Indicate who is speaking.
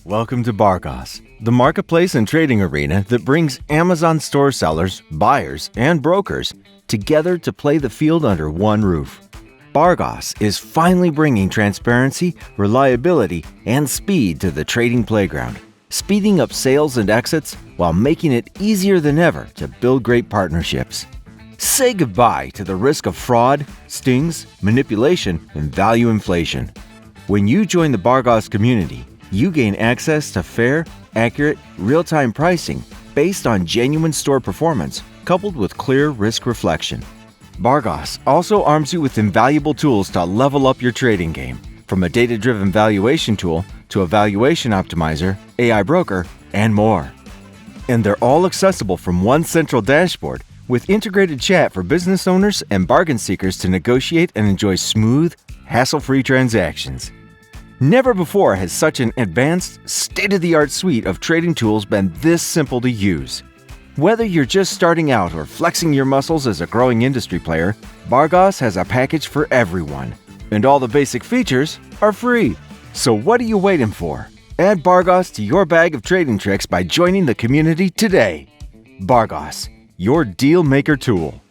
Speaker 1: Welcome to Bargoss, the marketplace and trading arena that brings Amazon store sellers, buyers, and brokers together to play the field under one roof. Bargoss is finally bringing transparency, reliability, and speed to the trading playground, speeding up sales and exits while making it easier than ever to build great partnerships. Say goodbye to the risk of fraud, stings, manipulation, and value inflation. When you join the Bargoss community, you gain access to fair, accurate, real-time pricing based on genuine store performance, coupled with clear risk reflection. Bargoss also arms you with invaluable tools to level up your trading game, from a data-driven valuation tool to a valuation optimizer, AI broker, and more. And they're all accessible from one central dashboard with integrated chat for business owners and bargain seekers to negotiate and enjoy smooth, hassle-free transactions. Never before has such an advanced, state-of-the-art suite of trading tools been this simple to use. Whether you're just starting out or flexing your muscles as a growing industry player, Bargoss has a package for everyone. And all the basic features are free. So what are you waiting for? Add Bargoss to your bag of trading tricks by joining the community today. Bargoss, your deal maker tool.